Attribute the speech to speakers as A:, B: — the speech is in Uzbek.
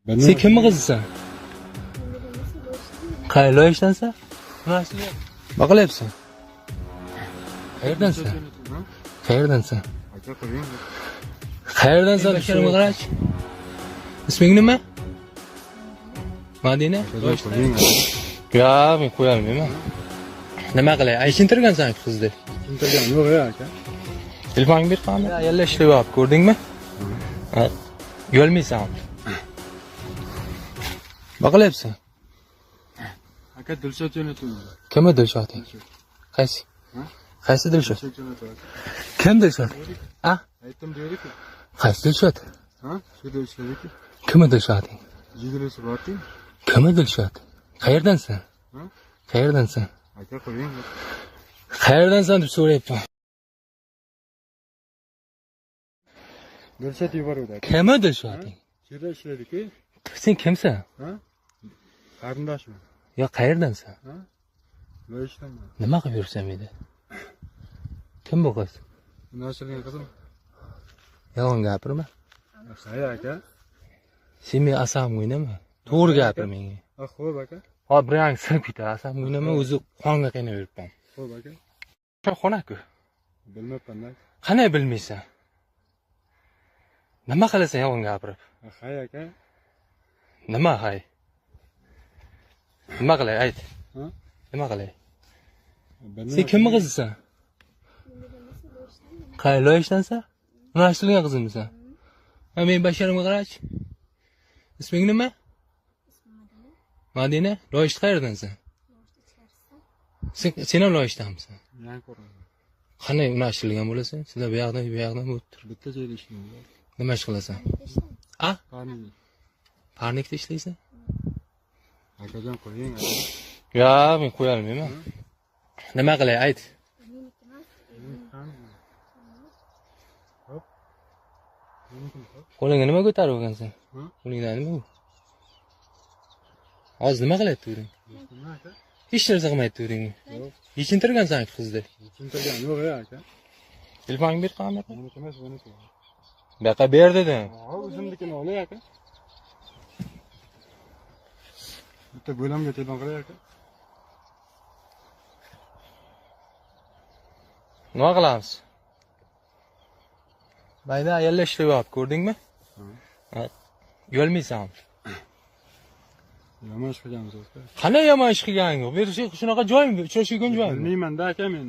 A: Sen kimni qizisan? Qayerda ishdansan? Nima qilyapsan? Qayerdansan? Qayerdansan? Qayerdansan? Basharama qarach. Isming nima? Madina? Ya, men qo'yolmayman. Nima qilay? Ayshintiragansan qizni.
B: Tushuntirgan yo'q ya aka.
A: Telefoningni ber qani. Yalla ishlayapti, ko'rdingmi? Ha. Yolmaysan. Nima qilyapsan?
B: Aka Dilshod jo'natuvdi.
A: Kimni Dilshoding? Qaysi? Qaysi Dilshod? Kim Dilshod? A?
B: Aytdim deydi-ku.
A: Qaysi Dilshod?
B: Ha? Shu Dilshodiki.
A: Kimni Dilshoding?
B: Jigirisi borku.
A: Kimni Dilshod? Qayerdansan?
B: Ha?
A: Qayerdansan?
B: Aka qo'ying.
A: Qayerdansan deb so'rayapman.
B: Dilshod yuboruvdi aka.
A: Kimni Dilshoding?
B: Yerda ishlaydi-ku.
A: Sen kimsan?
B: Ha? Qarindoshmi?
A: Yo, qayerdansan?
B: Ha? Loyishdanman.
A: Nima qilib yursan menda? Kim bu qiz?
B: Nashrning qizim.
A: Yolg'on gapirma.
B: Hay aka.
A: Sen meni asabimga o'ynama. To'g'ri gapir menga.
B: Xo'p aka.
A: Hop, birang sirib ketadi. Asabimga o'ynama, o'zi qonga qaynab yuribman.
B: Xo'p aka.
A: Shu xona-ku.
B: Bilmabman-da.
A: Qanday bilmaysan? Nima qilasan yolg'on gapirib?
B: Hay aka.
A: Nima hay? Nima qilay, ayt.
B: Ha?
A: Nima qilay?
B: Bilmayman.
A: Sen kimni qizisan? Qayerda ishdansan? Nima ishlayotgan qizimsan? Ha, men Basharamga qarach. Isming nima? Madina? Loyishda qayerdansan? Sen ham Loyishdanmisan?
B: Yangi ko'raman.
A: Qanday unashtirilgan bo'lasan? Sizlar bu yoqdan o'tir.
B: Bitta joyda ishlayman.
A: Nima ish qilasan? A?
B: Qani.
A: Parnikda ishlaysan?
B: Akajon qo'ying aka.
A: Ya, men qo'yolmayman. Nima qilay, ayt.
B: Hop.
A: Qo'lingga nima ko'tarib olgansan?
B: Ha?
A: Qo'lingda nima bu? Hozir nima qilyapti o'ring?
B: Nima aka?
A: Hech narsa qilmayapti o'ringni.
B: Yo'q.
A: Yechintirgansan qizni.
B: Tushuntirgan yo'q ya aka.
A: Telefoningni ber qani.
B: Meniki emas, meniki.
A: Bu yoqqa ber dedim.
B: Ha, o'zimnikini olay aka. Bitta bo'lamga telefon qilay aka.
A: Nima qilamiz? Mayda ayollar ishlayapti, ko'rdingmi? Ha. Yolmaysan.
B: Yomon ish qilganmiz aka.
A: Qanday yomon ish qilganing yo'q? Bu shunaqa joymi? Uchrashgan joymi?
B: Bilmayman-da aka men.